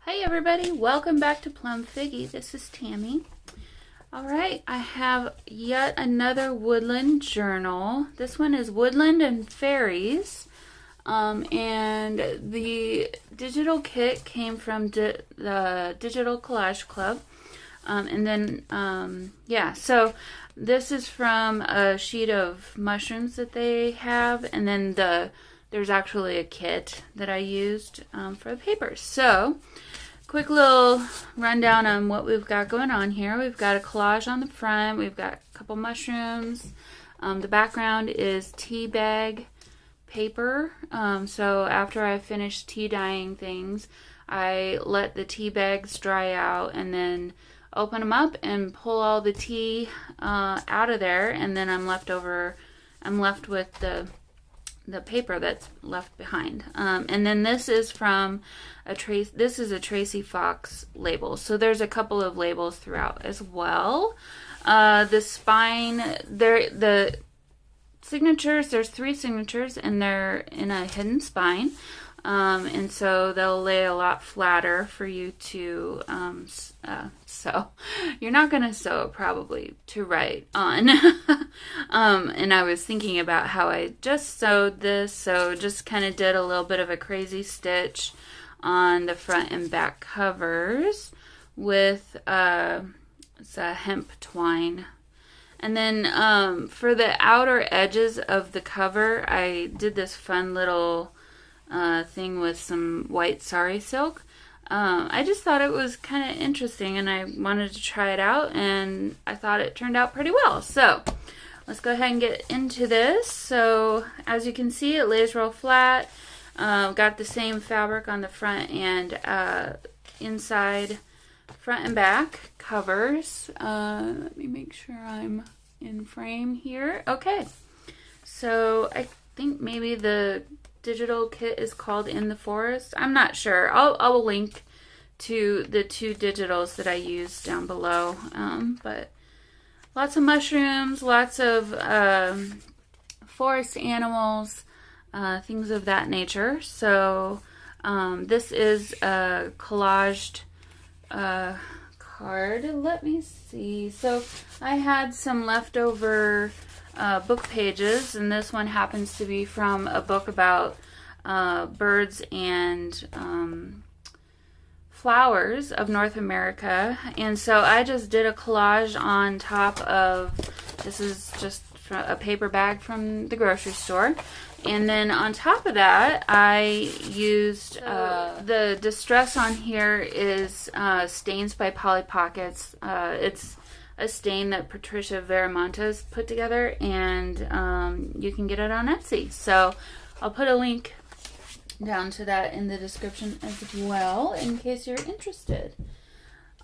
Hey everybody, welcome back to Plum Figgy. This is Tammy. Alright, I have yet another Woodland journal. This one is Woodland and Fairies. And the digital kit came from the Digital Collage Club. So this is from a sheet of mushrooms that they have, and then there's actually a kit that I used for the papers. So, quick little rundown on what we've got going on here. We've got a collage on the front. We've got a couple mushrooms. The background is tea bag paper. So after I finished tea dyeing things, I let the tea bags dry out and then open them up and pull all the tea out of there, and then I'm left with the paper that's left behind. And then this is from this is a Tracy Fox label. So there's a couple of labels throughout as well. The spine, the signatures, there's 3 signatures and they're in a hidden spine. And so they'll lay a lot flatter for you to sew. You're not going to sew probably to write on. And I was thinking about how I just sewed this, so just kind of did a little bit of a crazy stitch on the front and back covers with it's a hemp twine. And then for the outer edges of the cover, I did this fun little thing with some white sari silk. I just thought it was kind of interesting and I wanted to try it out, and I thought it turned out pretty well. So let's go ahead and get into this. So as you can see, it lays real flat. Got the same fabric on the front and inside, front and back covers. Let me make sure I'm in frame here. Okay, so I think maybe the digital kit is called In the Forest. I'm not sure. I'll link to the 2 digitals that I used down below. But lots of mushrooms, lots of forest animals, things of that nature. So this is a collaged card. Let me see. So I had some leftover book pages, and this one happens to be from a book about birds and flowers of North America. And so I just did a collage on top of, this is just a paper bag from the grocery store, and then on top of that I used the distress on here is Stainz by Polly Pockets. It's a stain that Patricia Veramontes put together, and you can get it on Etsy. So I'll put a link down to that in the description as well in case you're interested.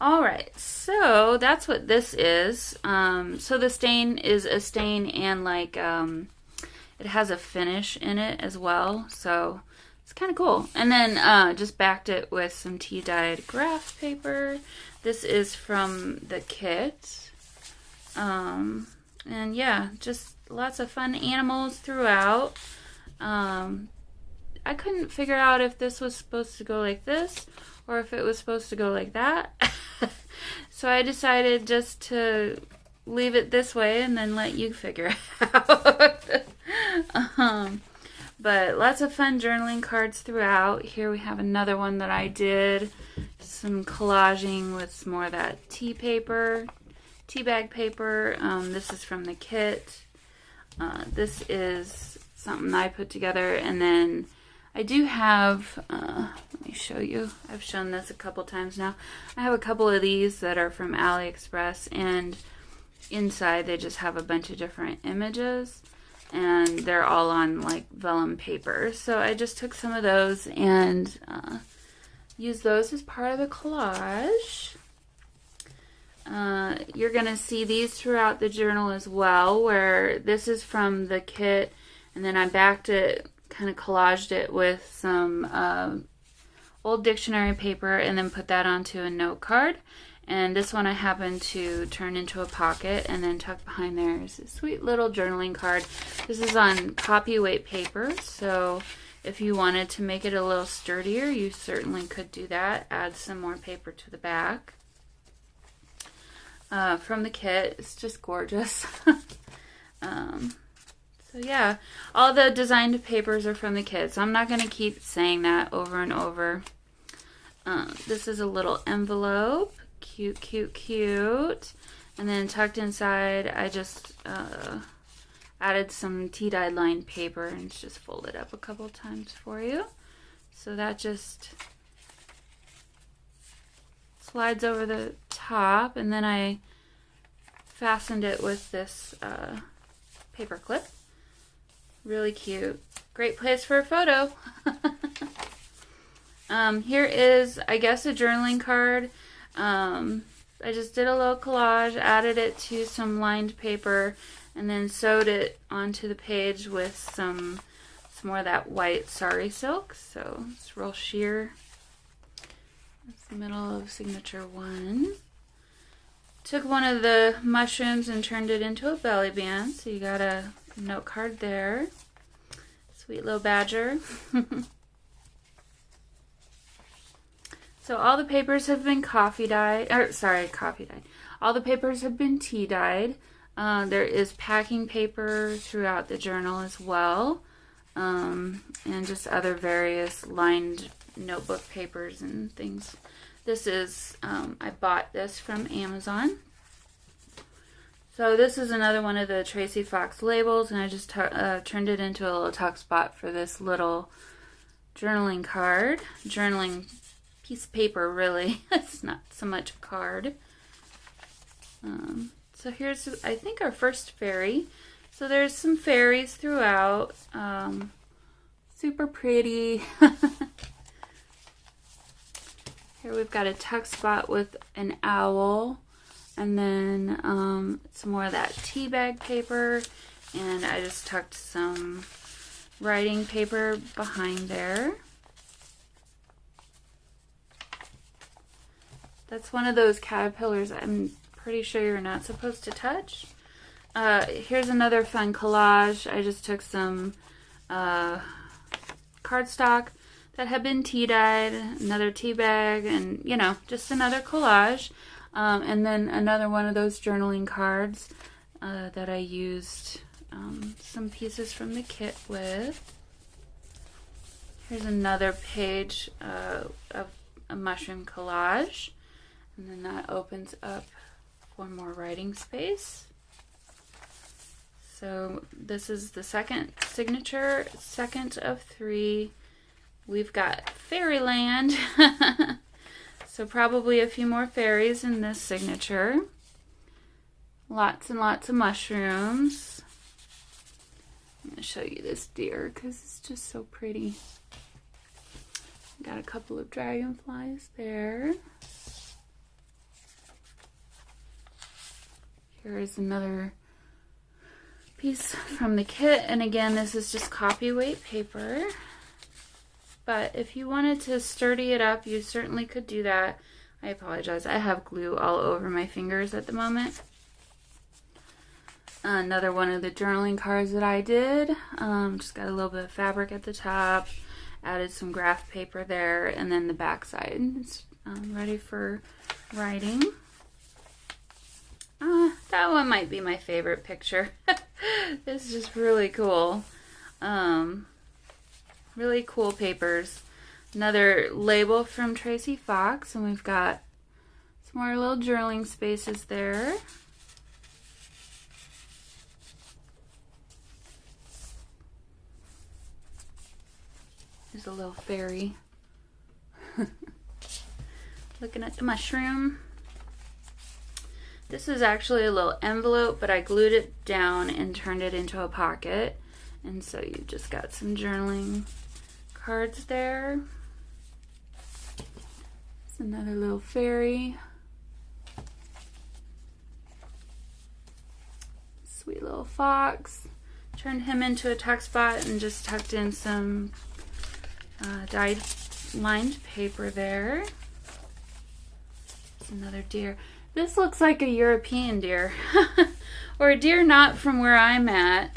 Alright, so that's what this is. So the stain is a stain, and like it has a finish in it as well, so it's kind of cool. And then just backed it with some tea dyed graph paper. This is from the kit. And yeah, just lots of fun animals throughout. I couldn't figure out if this was supposed to go like this or if it was supposed to go like that. So I decided just to leave it this way and then let you figure it out. But lots of fun journaling cards throughout. Here we have another one that I did. Some collaging with some more of that tea bag paper. This is from the kit. This is something I put together, and then I do have, let me show you. I've shown this a couple times now. I have a couple of these that are from AliExpress, and inside they just have a bunch of different images, and they're all on like vellum paper. So I just took some of those and used those as part of the collage. You're going to see these throughout the journal as well, where this is from the kit, and then I backed it, kind of collaged it with some old dictionary paper, and then put that onto a note card. And this one I happened to turn into a pocket and then tuck behind there is a sweet little journaling card. This is on copy weight paper, so If you wanted to make it a little sturdier, you certainly could do that. Add some more paper to the back. From the kit, it's just gorgeous. So yeah, all the designed papers are from the kit, so I'm not going to keep saying that over and over. This is a little envelope. Cute, cute, cute. And then tucked inside, I just added some tea-dyed lined paper and it's just folded up a couple times for you. So that just slides over the top, and then I fastened it with this paper clip. Really cute. Great place for a photo. Here is, I guess, a journaling card. I just did a little collage, added it to some lined paper, and then sewed it onto the page with some more of that white sari silk. So it's real sheer. That's the middle of signature 1. Took one of the mushrooms and turned it into a belly band. So you got a note card there. Sweet little badger. So all the papers have been coffee dyed. All the papers have been tea dyed. There is packing paper throughout the journal as well. And just other various lined notebook papers and things. This is, I bought this from Amazon. So this is another one of the Tracy Fox labels, and I just turned it into a little tuck spot for this little journaling card. Journaling piece of paper, really. It's not so much a card. So here's, I think, our first fairy. So there's some fairies throughout. Super pretty. Here we've got a tuck spot with an owl, and then some more of that tea bag paper, and I just tucked some writing paper behind there. That's one of those caterpillars I'm pretty sure you're not supposed to touch. Here's another fun collage. I just took some cardstock that had been tea dyed, another tea bag, and you know, just another collage. And then another one of those journaling cards that I used some pieces from the kit with. Here's another page of a mushroom collage. And then that opens up for more writing space. So this is the second signature, second of 3. We've got Fairyland. So probably a few more fairies in this signature. Lots and lots of mushrooms. I'm going to show you this deer because it's just so pretty. Got a couple of dragonflies there. Here is another piece from the kit, and again, this is just copy weight paper. But if you wanted to sturdy it up, you certainly could do that. I apologize, I have glue all over my fingers at the moment. Another one of the journaling cards that I did. Just got a little bit of fabric at the top, added some graph paper there, and then the back side is ready for writing. That one might be my favorite picture. This is just really cool. Really cool papers. Another label from Tracy Fox, and we've got some more little journaling spaces there. There's a little fairy looking at the mushroom. This is actually a little envelope, but I glued it down and turned it into a pocket. And so you just got some journaling cards there. It's another little fairy. Sweet little fox. Turned him into a tuck spot and just tucked in some dyed lined paper there. It's another deer. This looks like a European deer, or a deer not from where I'm at.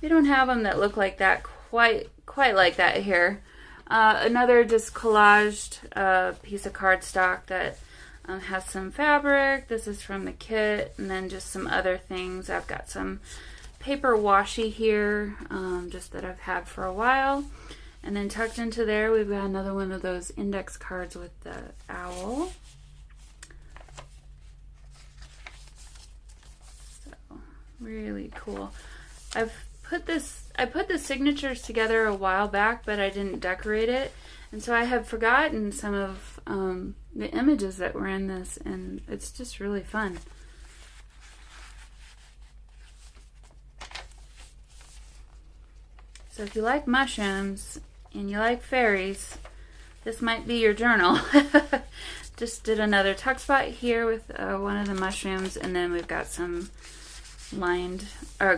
We don't have them that look like that quite quite like that here. Another just collaged piece of cardstock that has some fabric. This is from the kit, and then just some other things. I've got some paper washi here, just that I've had for a while. And then tucked into there, we've got another one of those index cards with the owl. So, really cool. I put the signatures together a while back, but I didn't decorate it. And so I have forgotten some of the images that were in this, and it's just really fun. So if you like mushrooms and you like fairies, this might be your journal. Just did another tuck spot here with one of the mushrooms, and then we've got some lined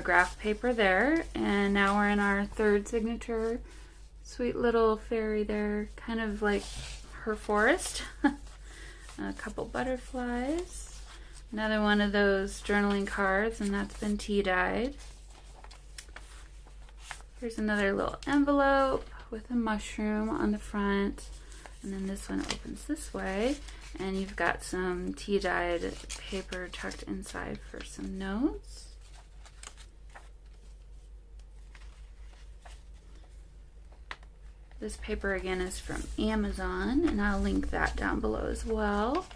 graph paper there, and now we're in our third signature. Sweet little fairy there, kind of like her forest. A couple butterflies, another one of those journaling cards, and that's been tea dyed. Here's another little envelope with a mushroom on the front, and then this one opens this way, and you've got some tea dyed paper tucked inside for some notes. This paper again is from Amazon, and I'll link that down below as well.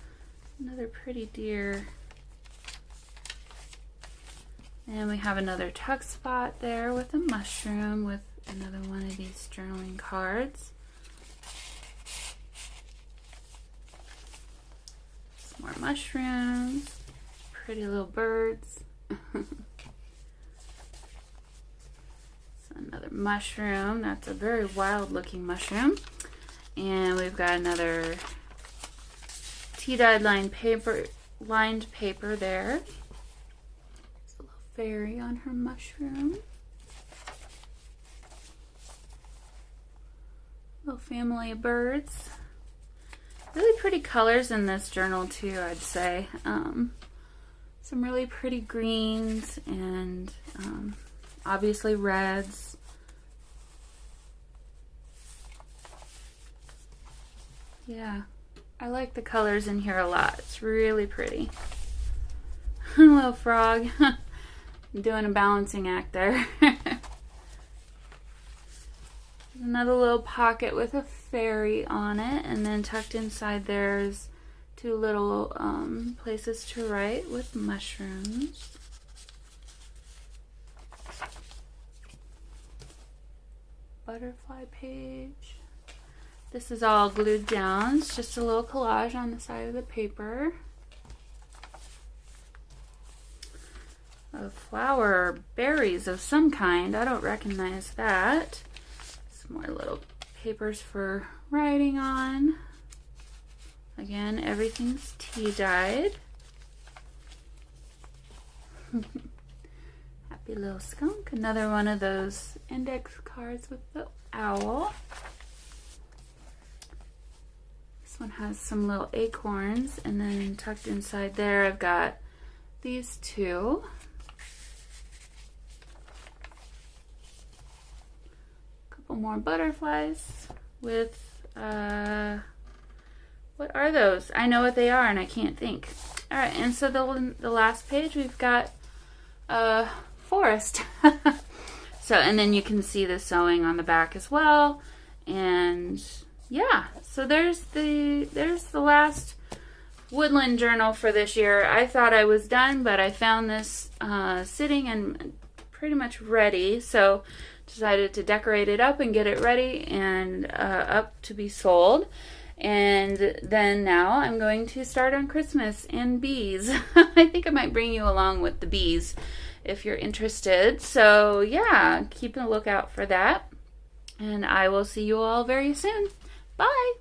Another pretty deer. And we have another tuck spot there with a mushroom with another one of these journaling cards. Some more mushrooms, pretty little birds. Another mushroom. That's a very wild looking mushroom. And we've got another tea-dyed lined paper there. There's a little fairy on her mushroom. Little family of birds. Really pretty colors in this journal too, I'd say. Some really pretty greens and obviously reds. Yeah, I like the colors in here a lot. It's really pretty. Little frog. Doing a balancing act there. Another little pocket with a fairy on it, and then tucked inside there's two little places to write with mushrooms. Butterfly page. This is all glued down. It's just a little collage on the side of the paper. Flower berries of some kind. I don't recognize that. Some more little papers for writing on. Again, everything's tea dyed. Happy little skunk. Another one of those index cards with the owl. This one has some little acorns, and then tucked inside there I've got these two. A couple more butterflies with what are those? I know what they are and I can't think. Alright, and so the last page we've got forest. So, and then you can see the sewing on the back as well. And yeah, so there's the last Woodland journal for this year. I thought I was done, but I found this sitting and pretty much ready. So decided to decorate it up and get it ready and up to be sold. And then now I'm going to start on Christmas and bees. I think I might bring you along with the bees if you're interested. So yeah, keep a lookout for that. And I will see you all very soon. Bye!